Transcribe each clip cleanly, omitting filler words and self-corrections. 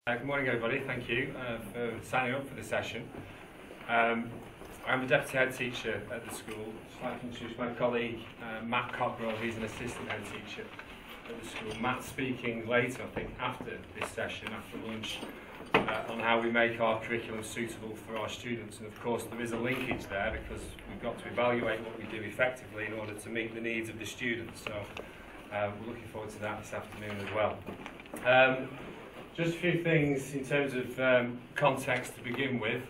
Good morning everybody, thank you for signing up for the session. I'm the Deputy Head Teacher at the school. I'd like to introduce my colleague Matt Cockrell. He's an Assistant Head Teacher at the school. Matt's speaking later, I think, after this session, after lunch, on how we make our curriculum suitable for our students. And of course there is a linkage there because we've got to evaluate what we do effectively in order to meet the needs of the students. So we're looking forward to that this afternoon as well. Just a few things in terms of context to begin with.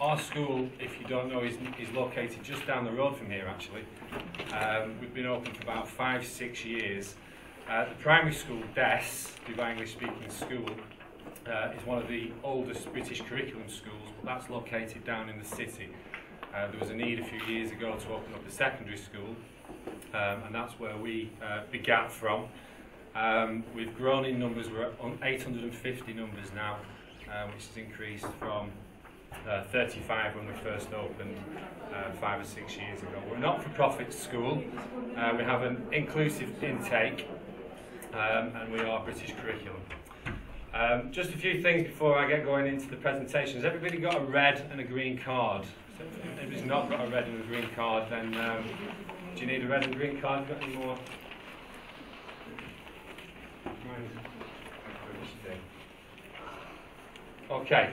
Our school, if you don't know, is located just down the road from here actually. We've been open for about 5-6 years. The primary school, DESC, Dubai English Speaking School, is one of the oldest British curriculum schools, but that's located down in the city. There was a need a few years ago to open up a secondary school, and that's where we began from. We've grown in numbers. We're on 850 numbers now, which has increased from 35 when we first opened 5 or 6 years ago. We're a not-for-profit school. We have an inclusive intake, and we are British curriculum. Just a few things before I get going into the presentation. Has everybody got a red and a green card? So if everybody's not got a red and a green card, then do you need a red and green card? Got any more? Okay,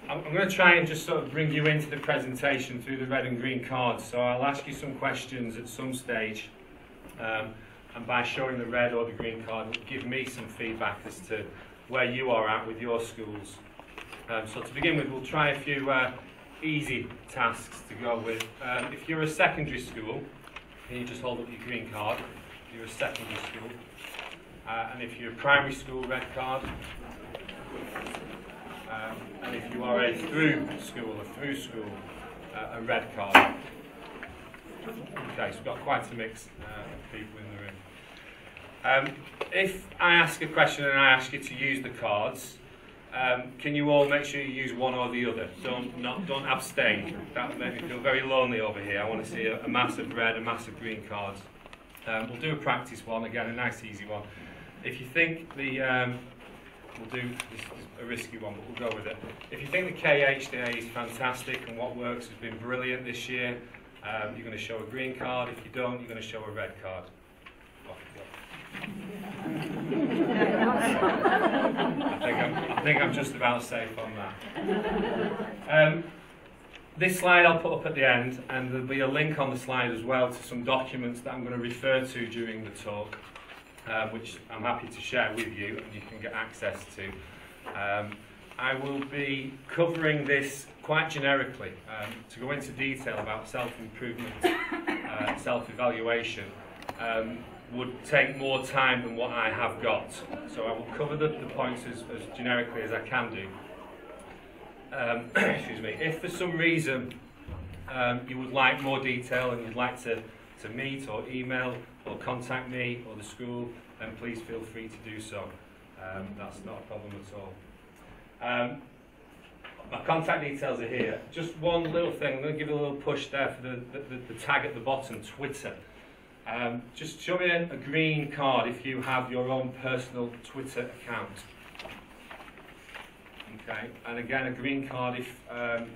I'm going to try and just sort of bring you into the presentation through the red and green cards. So I'll ask you some questions at some stage, and by showing the red or the green card, it will give me some feedback as to where you are at with your schools. So to begin with, we'll try a few easy tasks to go with. If you're a secondary school, can you just hold up your green card? If you're a secondary school. And if you're a primary school, red card. And if you are a through school, a red card. Okay, so we've got quite a mix of people in the room. If I ask a question and I ask you to use the cards, can you all make sure you use one or the other? Don't abstain. That would make me feel very lonely over here. I want to see a massive red, a massive green cards. We'll do a practice one, again, a nice easy one. If you think the, we'll do, this is a risky one, but we'll go with it. If you think the KHDA is fantastic and what works has been brilliant this year, you're going to show a green card. If you don't, you're going to show a red card. Off you go. I think I'm just about safe on that. This slide I'll put up at the end, and there'll be a link on the slide as well to some documents that I'm going to refer to during the talk, which I'm happy to share with you and you can get access to. I will be covering this quite generically. To go into detail about self-improvement, self-evaluation would take more time than what I have got. So I will cover the points as generically as I can do. Excuse me. If for some reason you would like more detail and you'd like to meet or email or contact me or the school, then please feel free to do so. That's not a problem at all. My contact details are here. Just one little thing, I'm going to give a little push there for the tag at the bottom, Twitter. Just show me a green card if you have your own personal Twitter account. Okay, and again a green card if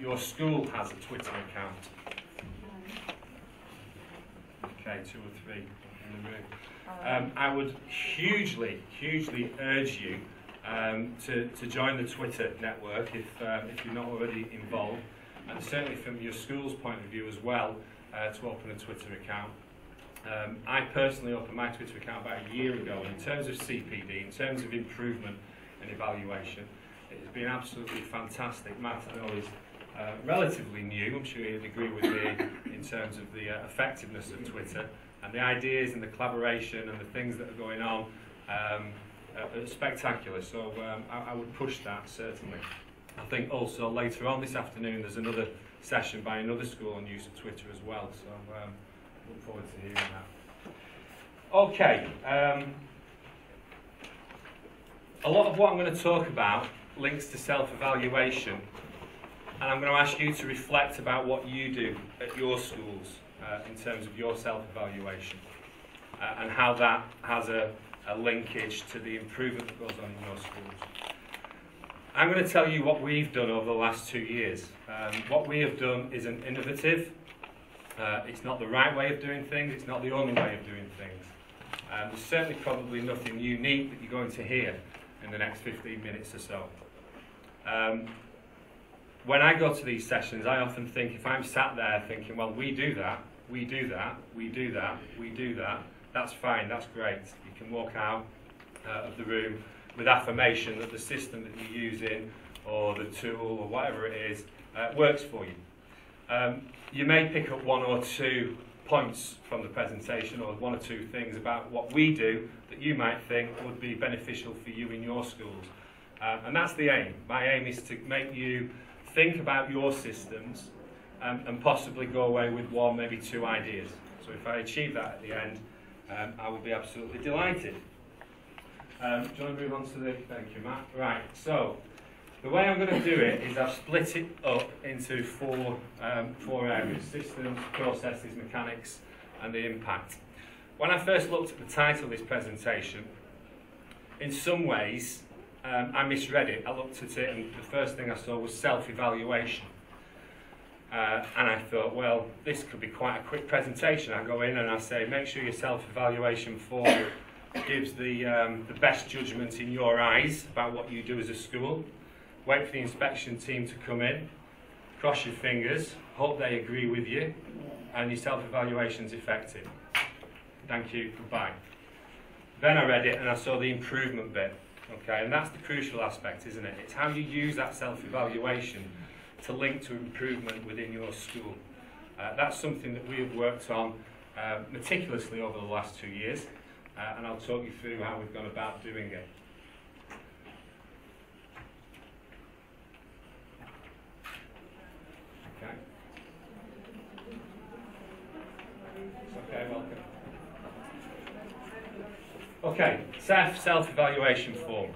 your school has a Twitter account. Okay, 2 or 3 in the room. I would hugely urge you to join the Twitter network if you're not already involved, and certainly from your school's point of view as well, to open a Twitter account. I personally opened my Twitter account about a year ago, and in terms of CPD, in terms of improvement and evaluation, it has been absolutely fantastic. Matt, I know, is relatively new. I'm sure you'd agree with me in terms of the effectiveness of Twitter, and the ideas and the collaboration and the things that are going on are spectacular. So I would push that, certainly. I think also later on this afternoon there's another session by another school on use of Twitter as well. So look forward to hearing that. Okay. A lot of what I'm going to talk about links to self-evaluation, and I'm going to ask you to reflect about what you do at your schools in terms of your self-evaluation and how that has a linkage to the improvement that goes on in your schools. I'm going to tell you what we've done over the last 2 years. What we have done is an innovative. It's not the right way of doing things, it's not the only way of doing things. There's certainly probably nothing unique that you're going to hear in the next 15 minutes or so. When I go to these sessions, I often think, if I'm sat there thinking, well, we do that, we do that, we do that, we do that, that's fine, that's great. You can walk out of the room with affirmation that the system that you're using or the tool or whatever it is works for you. You may pick up 1 or 2 points from the presentation or 1 or 2 things about what we do that you might think would be beneficial for you in your schools. And that's the aim. My aim is to make you think about your systems and possibly go away with 1, maybe 2 ideas. So if I achieve that at the end, I will be absolutely delighted. Do you want to move on to the... Thank you, Matt. Right, so the way I'm going to do it is I've split it up into 4 areas: systems, processes, mechanics, and the impact. When I first looked at the title of this presentation, in some ways, I misread it. I looked at it and the first thing I saw was self-evaluation. And I thought, well, this could be quite a quick presentation. I go in and I say, make sure your self-evaluation form gives the best judgment in your eyes about what you do as a school. Wait for the inspection team to come in, cross your fingers, hope they agree with you, and your self-evaluation's effective. Thank you, goodbye. Then I read it and I saw the improvement bit. Okay, and that's the crucial aspect, isn't it? It's how you use that self-evaluation to link to improvement within your school. That's something that we have worked on meticulously over the last 2 years, and I'll talk you through how we've gone about doing it. Okay. Okay, welcome. Okay, self-evaluation form.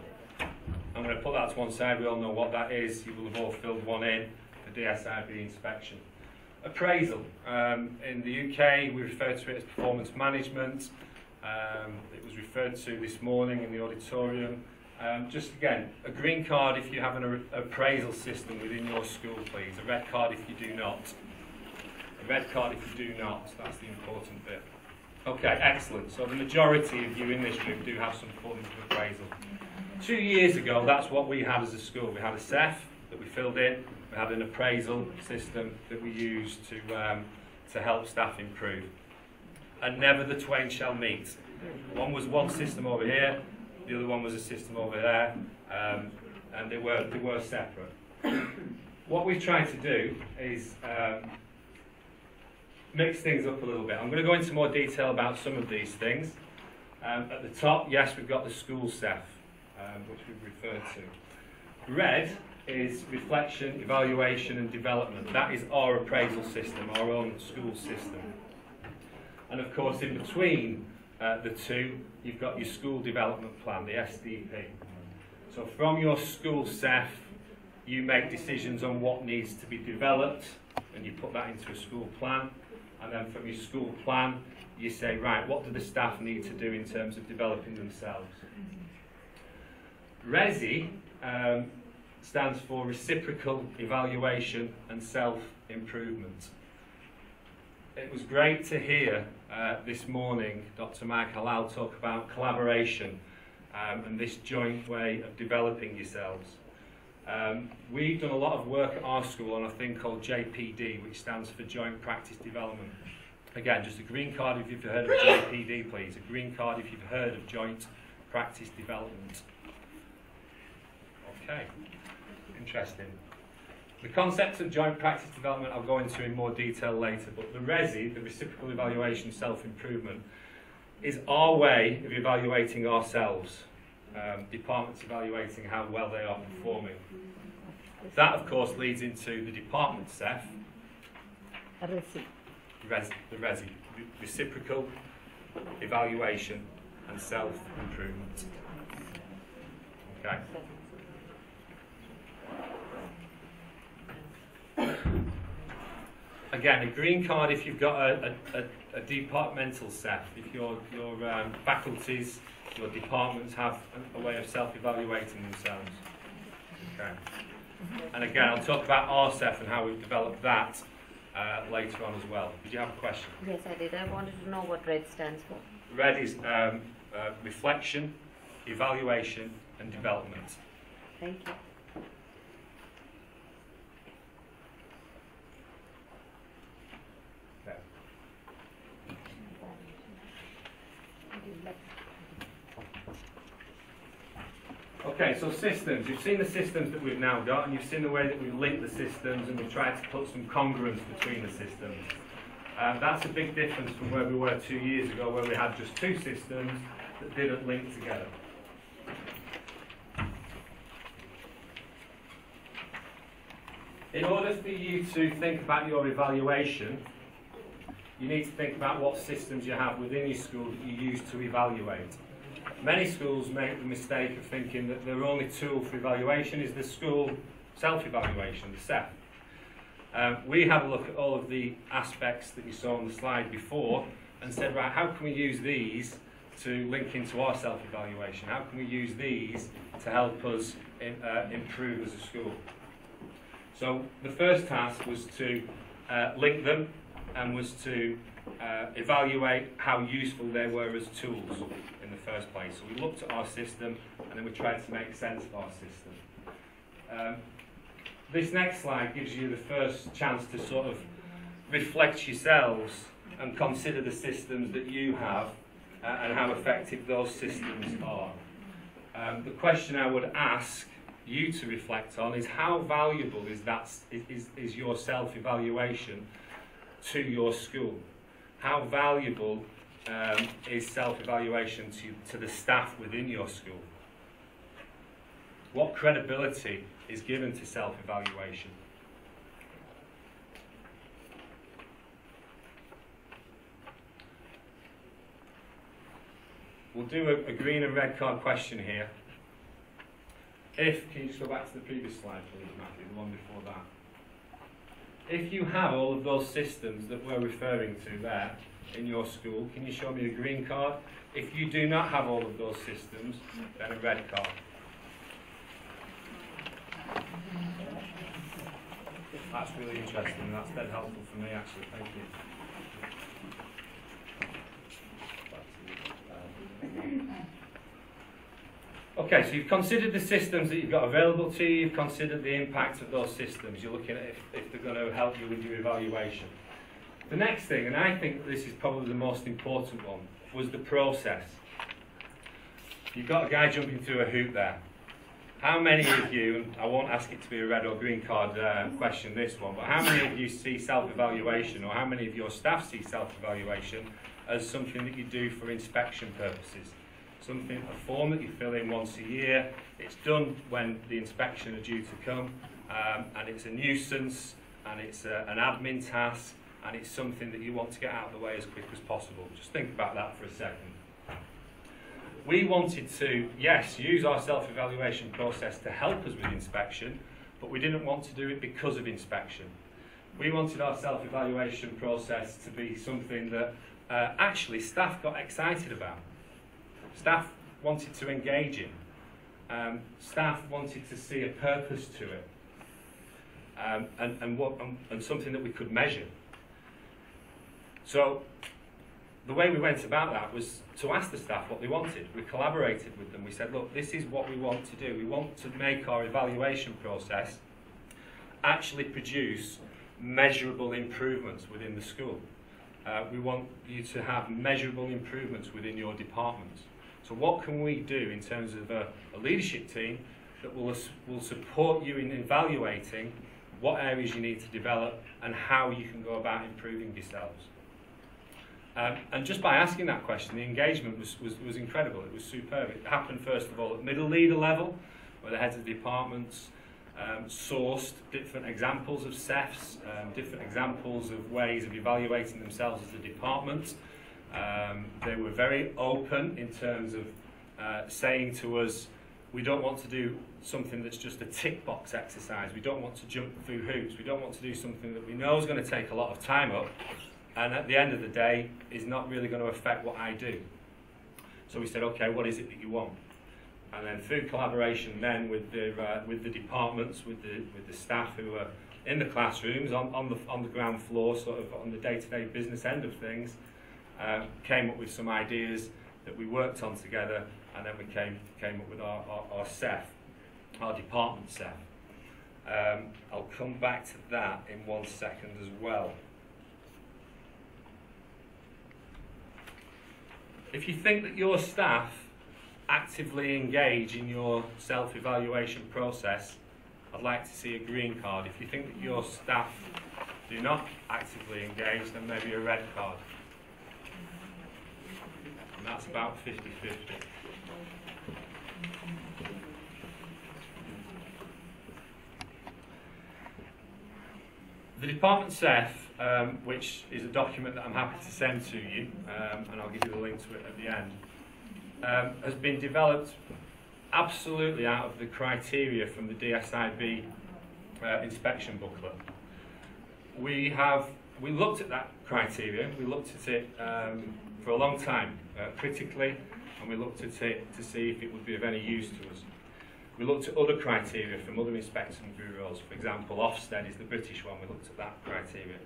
I'm going to put that to one side. We all know what that is. You will have all filled one in for DSIB inspection. Appraisal. In the UK, we refer to it as performance management. It was referred to this morning in the auditorium. Just again, a green card if you have an appraisal system within your school, please. A red card if you do not. A red card if you do not. That's the important bit. Okay, excellent. So the majority of you in this room do have some form of appraisal. 2 years ago, that's what we had as a school. We had a CEF that we filled in. We had an appraisal system that we used to help staff improve. And never the twain shall meet. One was one system over here, the other one was a system over there, and they were separate. What we've tried to do is mix things up a little bit. I'm going to go into more detail about some of these things. At the top, yes, we've got the school CEF, which we've referred to. Red is reflection, evaluation and development. That is our appraisal system, our own school system. And of course, in between the two, you've got your school development plan, the SDP. So from your school CEF, you make decisions on what needs to be developed, and you put that into a school plan. And then from your school plan, you say, right, what do the staff need to do in terms of developing themselves? RESI stands for Reciprocal Evaluation and Self-Improvement. It was great to hear this morning Dr. Mike Halal talk about collaboration and this joint way of developing yourselves. We've done a lot of work at our school on a thing called JPD, which stands for Joint Practice Development. Again, just a green card if you've heard of JPD, please. A green card if you've heard of Joint Practice Development. Okay, interesting. The concept of joint practice development I'll go into in more detail later, but the RESI, the Reciprocal Evaluation Self-Improvement, is our way of evaluating ourselves. Departments evaluating how well they are performing. That, of course, leads into the department CEF. The RESI, Reciprocal Evaluation and Self-Improvement. Okay. Again, a green card if you've got a departmental CEF, if your faculties, your departments have a way of self-evaluating themselves. Okay. And again, I'll talk about RCEF and how we've developed that later on as well. Did you have a question? Yes, I did. I wanted to know what RED stands for. RED is reflection, evaluation and development. Thank you. Okay. Okay, so systems. You've seen the systems that we've now got, and you've seen the way that we've linked the systems, and we've tried to put some congruence between the systems. That's a big difference from where we were 2 years ago, where we had just two systems that didn't link together. In order for you to think about your evaluation, you need to think about what systems you have within your school that you use to evaluate. Many schools make the mistake of thinking that their only tool for evaluation is the school self-evaluation, the SEF. We had a look at all of the aspects that you saw on the slide before and said, right, how can we use these to link into our self-evaluation? How can we use these to help us improve as a school? So the first task was to link them and was to evaluate how useful they were as tools in the first place. So we looked at our system and then we tried to make sense of our system. This next slide gives you the first chance to sort of reflect yourselves and consider the systems that you have and how effective those systems are. The question I would ask you to reflect on is how valuable is your self-evaluation to your school? How valuable is self-evaluation to the staff within your school? What credibility is given to self-evaluation? We'll do a green and red card question here. Can you just go back to the previous slide, please, Matthew, the one before that? If you have all of those systems that we're referring to there in your school, can you show me a green card? If you do not have all of those systems, then a red card. That's really interesting, and that's dead helpful for me, actually. Thank you. Okay, so you've considered the systems that you've got available to you, you've considered the impact of those systems, you're looking at if they're going to help you with your evaluation. The next thing, and I think this is probably the most important one, was the process. You've got a guy jumping through a hoop there. How many of you, and I won't ask it to be a red or green card question, this one, but how many of you see self-evaluation, or how many of your staff see self-evaluation as something that you do for inspection purposes? Something, a form that you fill in once a year. It's done when the inspection are due to come, and it's a nuisance, and it's an admin task, and it's something that you want to get out of the way as quick as possible. Just think about that for a second. We wanted to, yes, use our self-evaluation process to help us with inspection, but we didn't want to do it because of inspection. We wanted our self-evaluation process to be something that actually staff got excited about. Staff wanted to engage in. Staff wanted to see a purpose to it, and something that we could measure. So the way we went about that was to ask the staff what they wanted. We collaborated with them. We said, look, this is what we want to do. We want to make our evaluation process actually produce measurable improvements within the school. We want you to have measurable improvements within your departments. So what can we do in terms of a leadership team that will support you in evaluating what areas you need to develop and how you can go about improving yourselves? And just by asking that question, the engagement was incredible. It was superb. It happened first of all at middle leader level, where the heads of departments sourced different examples of SEFs, different examples of ways of evaluating themselves as a department. They were very open in terms of saying to us, we don't want to do something that's just a tick box exercise. We don't want to jump through hoops. We don't want to do something that we know is going to take a lot of time up, and at the end of the day is not really going to affect what I do. So we said, okay, what is it that you want? and then through collaboration then with the departments, with the staff who are in the classrooms, on the ground floor, sort of on the day-to-day business end of things, came up with some ideas that we worked on together, and then we came up with our CEF, our department CEF. I'll come back to that in 1 second as well. If you think that your staff actively engage in your self-evaluation process, I'd like to see a green card. If you think that your staff do not actively engage, then maybe a red card. And that's about 50-50. The department CEF, which is a document that I'm happy to send to you, and I'll give you the link to it at the end, has been developed absolutely out of the criteria from the DSIB inspection booklet. We looked at that criteria, we looked at it for a long time, critically, and we looked at it to see if it would be of any use to us. We looked at other criteria from other inspection bureaus. For example, Ofsted is the British one. We looked at that criteria.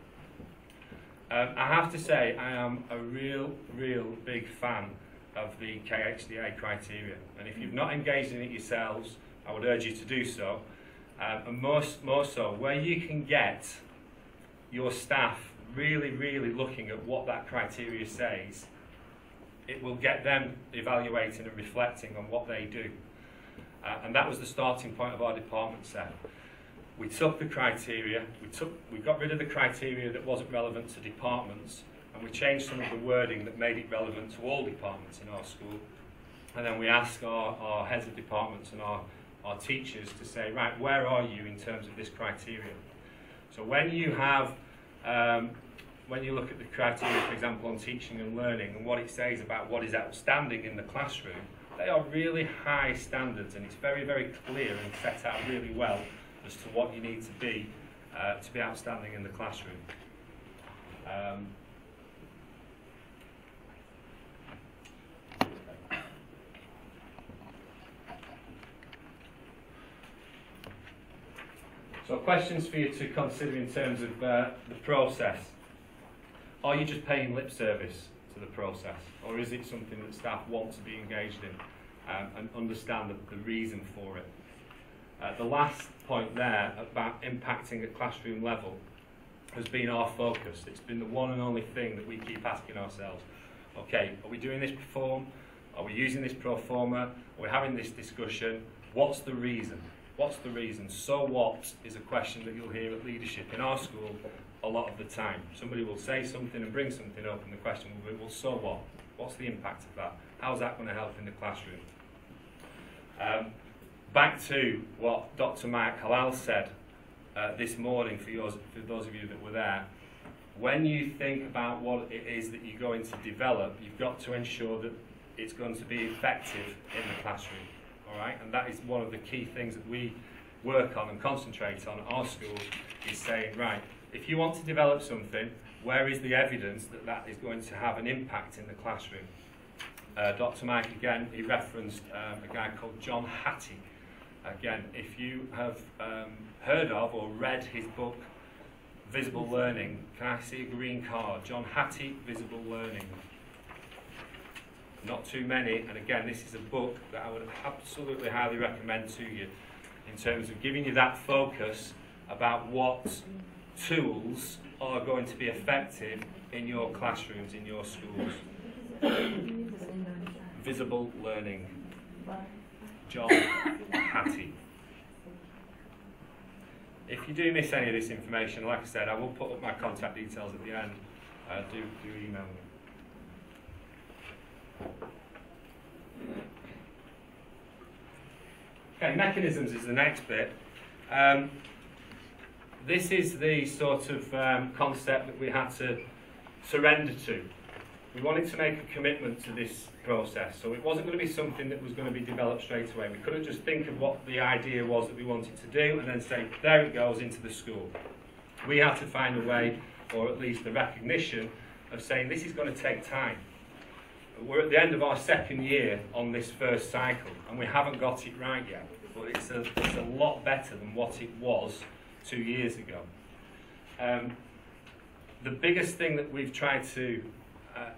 I have to say, I am a real big fan of the KHDA criteria. And if you've not engaged in it yourselves, I would urge you to do so. And more so, where you can get your staff really looking at what that criteria says, it will get them evaluating and reflecting on what they do. And that was the starting point of our department CEF. We took the criteria, we got rid of the criteria that wasn't relevant to departments, and we changed some of the wording that made it relevant to all departments in our school. And then we asked our heads of departments and our teachers to say, right, where are you in terms of this criteria? So when you have, when you look at the criteria, for example, on teaching and learning, and what it says about what is outstanding in the classroom, they are really high standards, and it's very clear and set out really well as to what you need to be outstanding in the classroom. So questions for you to consider in terms of the process. Are you just paying lip service to the process, or is it something that staff want to be engaged in and understand the reason for it? The last point there about impacting at classroom level has been our focus. It's been the one and only thing that we keep asking ourselves. Okay, are we doing this perform? Are we using this pro forma? Are we having this discussion? What's the reason? What's the reason? So what is a question that you'll hear at leadership in our school a lot of the time. Somebody will say something and bring something up, and the question will be, well, so what? What's the impact of that? How's that going to help in the classroom? Back to what Dr. Mike Halal said this morning for those of you that were there. When you think about what it is that you're going to develop, you've got to ensure that it's going to be effective in the classroom. All right? And that is one of the key things that we work on and concentrate on at our school, is saying, right, if you want to develop something, where is the evidence that that is going to have an impact in the classroom? Dr. Mike, again, he referenced a guy called John Hattie. Again, if you have heard of or read his book, Visible Learning, can I see a green card? John Hattie, Visible Learning. Not too many, and again, this is a book that I would absolutely highly recommend to you in terms of giving you that focus about what tools are going to be effective in your classrooms, in your schools. Visible Learning. John Hattie. If you do miss any of this information, like I said, I will put up my contact details at the end. Do email me. Okay, mechanisms is the next bit. This is the sort of concept that we had to surrender to. We wanted to make a commitment to this process, so it wasn't going to be something that was going to be developed straight away. We couldn't just think of what the idea was that we wanted to do and then say, there it goes into the school. We had to find a way, or at least the recognition, of saying this is going to take time. We're at the end of our second year on this first cycle, and we haven't got it right yet, but it's a lot better than what it was 2 years ago. The biggest thing that we've tried to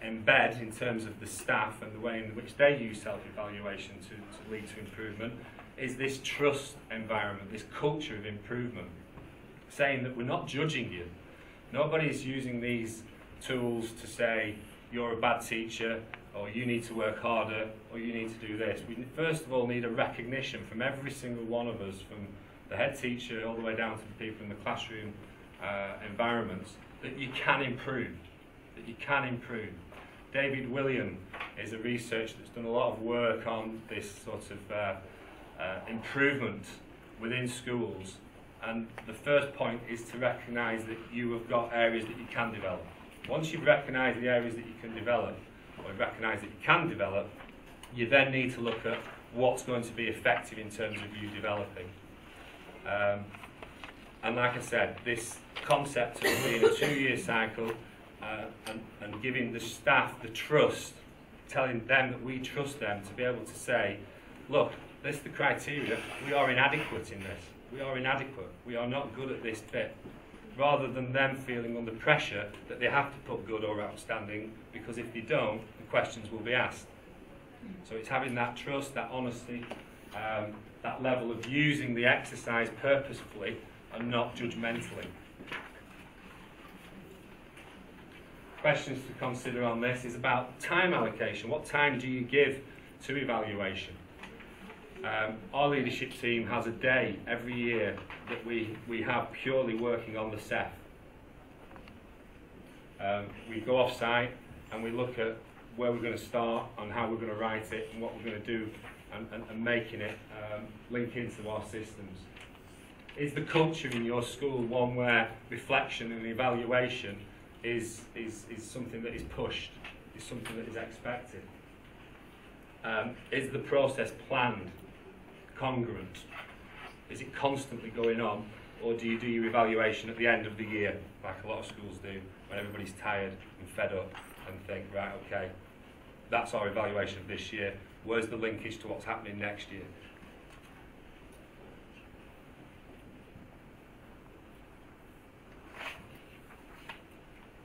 embed in terms of the staff and the way in which they use self-evaluation to lead to improvement is this trust environment, this culture of improvement, saying that we're not judging you. Nobody's using these tools to say you're a bad teacher, or you need to work harder, or you need to do this. We first of all need a recognition from every single one of us, from the head teacher all the way down to the people in the classroom environments, that you can improve, that you can improve. David William is a researcher that's done a lot of work on this sort of improvement within schools, and the first point is to recognise that you have got areas that you can develop. Once you've recognised the areas that you can develop, or you've recognised that you can develop, you then need to look at what's going to be effective in terms of you developing. And like I said, this concept of being a 2-year cycle and giving the staff the trust, telling them that we trust them to be able to say, look, this is the criteria, we are inadequate in this, we are inadequate, we are not good at this bit, rather than them feeling under pressure that they have to put good or outstanding, because if they don't, the questions will be asked. So it's having that trust, that honesty, that level of using the exercise purposefully and not judgmentally. Questions to consider on this is about time allocation. What time do you give to evaluation? Our leadership team has a day every year that we have purely working on the SEF. We go off site and we look at where we're going to start and how we're going to write it and what we're going to do and making it link into our systems. Is the culture in your school one where reflection and evaluation is something that is pushed, is something that is expected? Is the process planned, congruent? Is it constantly going on, or do you do your evaluation at the end of the year, like a lot of schools do, when everybody's tired and fed up and think, right, okay, that's our evaluation of this year, where's the linkage to what's happening next year?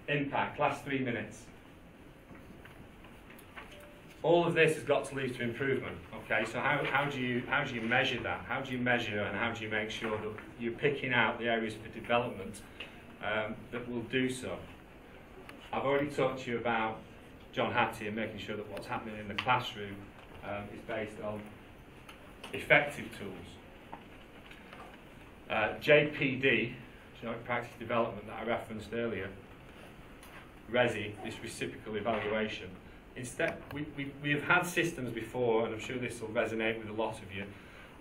Impact, last 3 minutes. All of this has got to lead to improvement. Okay, so how do you measure that? How do you measure and how do you make sure that you're picking out the areas for development that will do so? I've already talked to you about John Hattie and making sure that what's happening in the classroom is based on effective tools. JPD, Joint Practice Development, that I referenced earlier, RESI, this reciprocal evaluation. Instead, we have had systems before, and I'm sure this will resonate with a lot of you,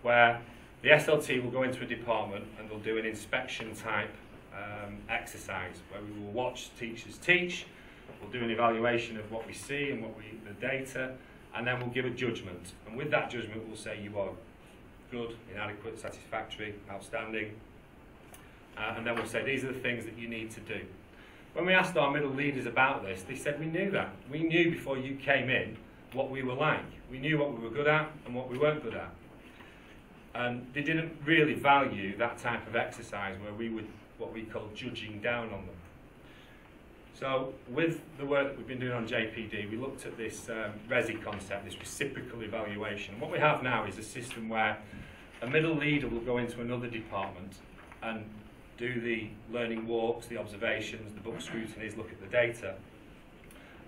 where the SLT will go into a department and they'll do an inspection type exercise where we will watch teachers teach, we'll do an evaluation of what we see and the data, and then we'll give a judgment. And with that judgment, we'll say you are good, inadequate, satisfactory, outstanding, and then we'll say these are the things that you need to do. When we asked our middle leaders about this, they said we knew that. We knew before you came in what we were like. We knew what we were good at and what we weren't good at. And they didn't really value that type of exercise where we would, what we call judging down on them. So with the work that we've been doing on JPD, we looked at this RESI concept, this reciprocal evaluation. What we have now is a system where a middle leader will go into another department and do the learning walks, the observations, the book scrutinies, look at the data.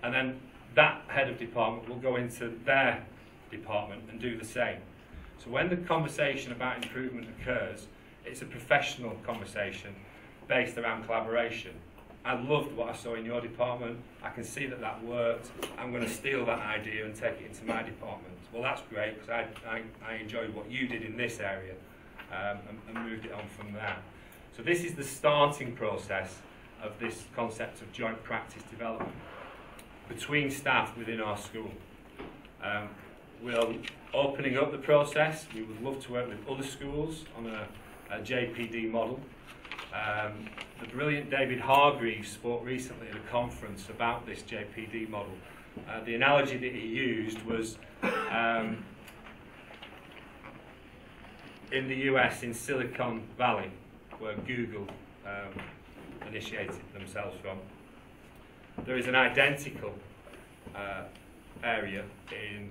And then that head of department will go into their department and do the same. So when the conversation about improvement occurs, it's a professional conversation based around collaboration. I loved what I saw in your department. I can see that that worked. I'm going to steal that idea and take it into my department. Well, that's great, because I enjoyed what you did in this area and moved it on from there. So this is the starting process of this concept of joint practice development between staff within our school. We're opening up the process. We would love to work with other schools on a JPD model. The brilliant David Hargreaves spoke recently at a conference about this JPD model, The analogy that he used was in the US, in Silicon Valley, where Google initiated themselves from, there is an identical area in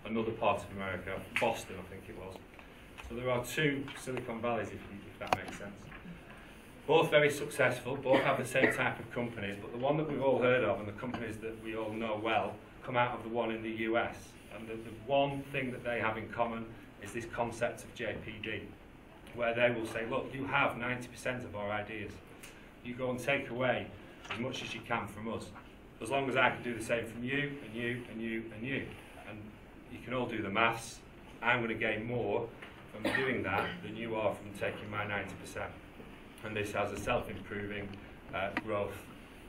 another part of America, Boston I think it was. So there are two Silicon Valleys, if that makes sense. Both very successful, both have the same type of companies, but the one that we've all heard of and the companies that we all know well come out of the one in the US. And the one thing that they have in common is this concept of JPD, where they will say, look, you have 90% of our ideas. You go and take away as much as you can from us, as long as I can do the same from you, and you, and you, and you. And you can all do the maths. I'm going to gain more from doing that than you are from taking my 90%. And this has a self-improving growth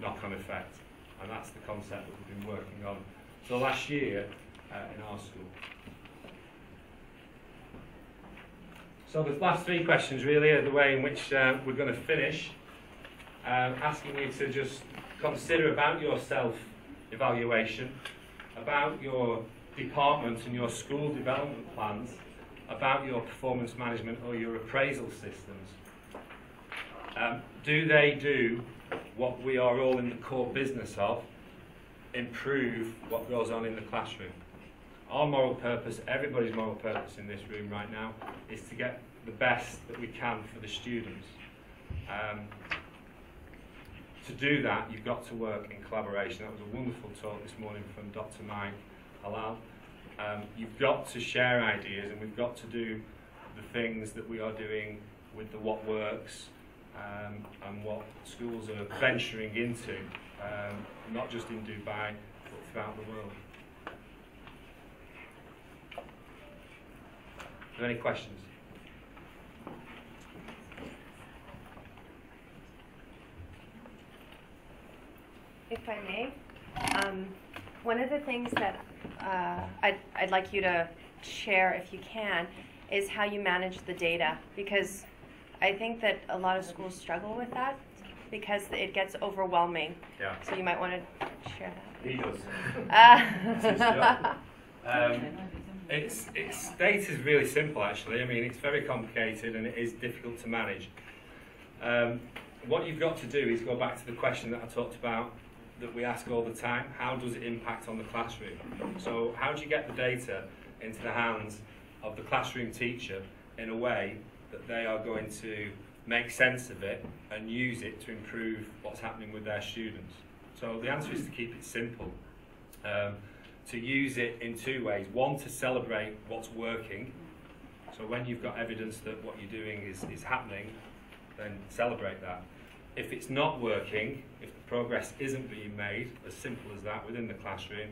knock-on effect. And that's the concept that we've been working on for the last year in our school. So the last three questions really are the way in which we're going to finish. Asking you to just consider about your self-evaluation, about your department and your school development plans, about your performance management or your appraisal systems. Do they do what we are all in the core business of, improve what goes on in the classroom? Our moral purpose, everybody's moral purpose in this room right now, is to get the best that we can for the students. To do that, you've got to work in collaboration. That was a wonderful talk this morning from Dr. Mike Halal. You've got to share ideas, and we've got to do the things that we are doing with the What Works and what schools are venturing into, not just in Dubai, but throughout the world. Are there any questions? If I may, one of the things that I'd like you to share, if you can, is how you manage the data, because I think that a lot of schools struggle with that because it gets overwhelming. Yeah. So you might want to share that. He does. It's data is really simple actually. I mean, it's very complicated and it is difficult to manage. What you've got to do is go back to the question that I talked about, that we ask all the time: how does it impact on the classroom? So how do you get the data into the hands of the classroom teacher in a way that they are going to make sense of it and use it to improve what's happening with their students? So the answer is to keep it simple, to use it in two ways. One, to celebrate what's working. So when you've got evidence that what you're doing is happening, then celebrate that. If it's not working, if the progress isn't being made, as simple as that, within the classroom,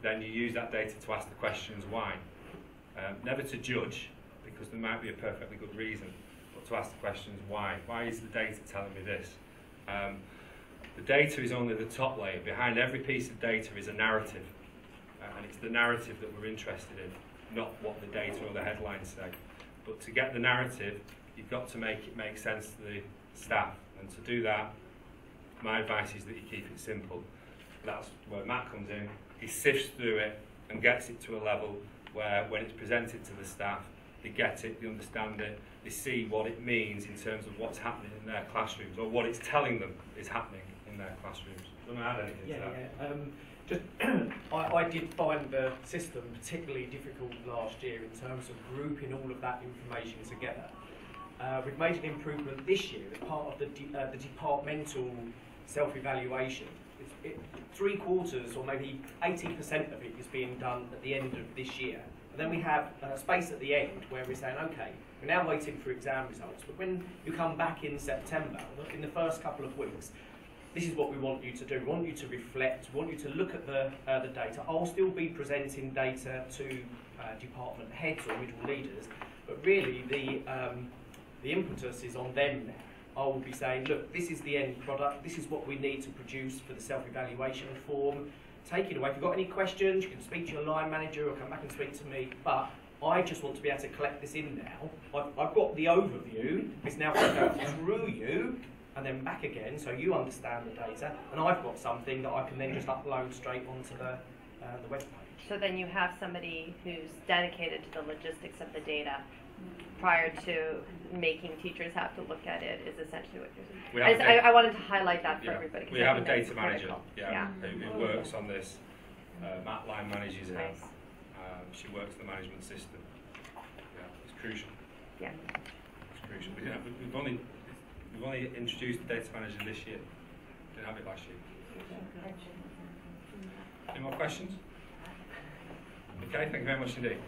then you use that data to ask the questions why. Never to judge, because there might be a perfectly good reason, but to ask the questions why. Why is the data telling me this? The data is only the top layer. Behind every piece of data is a narrative, and it's the narrative that we're interested in, not what the data or the headlines say. But to get the narrative, you've got to make it make sense to the staff, and to do that, my advice is that you keep it simple. That's where Matt comes in. He sifts through it and gets it to a level where when it's presented to the staff, they get it, they understand it, they see what it means in terms of what's happening in their classrooms, or what it's telling them is happening in their classrooms. Do you want to add anything to that? I did find the system particularly difficult last year in terms of grouping all of that information together. We've made an improvement this year as part of the departmental self-evaluation. 3/4 or maybe 80% of it is being done at the end of this year. And then we have a space at the end where we're saying, okay, we're now waiting for exam results, but when you come back in September, in the first couple of weeks, this is what we want you to do. We want you to reflect, we want you to look at the data. I'll still be presenting data to department heads or middle leaders, but really the impetus is on them now. I will be saying, look, this is the end product, this is what we need to produce for the self-evaluation form. Take it away. If you've got any questions, you can speak to your line manager or come back and speak to me, but I just want to be able to collect this in now. I've got the overview, it's now going to go through you, and then back again, so you understand the data, and I've got something that I can then just upload straight onto the web page. So then you have somebody who's dedicated to the logistics of the data prior to making teachers have to look at it, is essentially what you're saying. I wanted to highlight that for everybody. We have a data manager, Yeah. who works on this. Matt Line manages it. Nice. She works the management system. Yeah, it's crucial. Yeah. It's crucial. We've only introduced the data manager this year. Didn't have it last year. Any more questions? Okay, thank you very much indeed.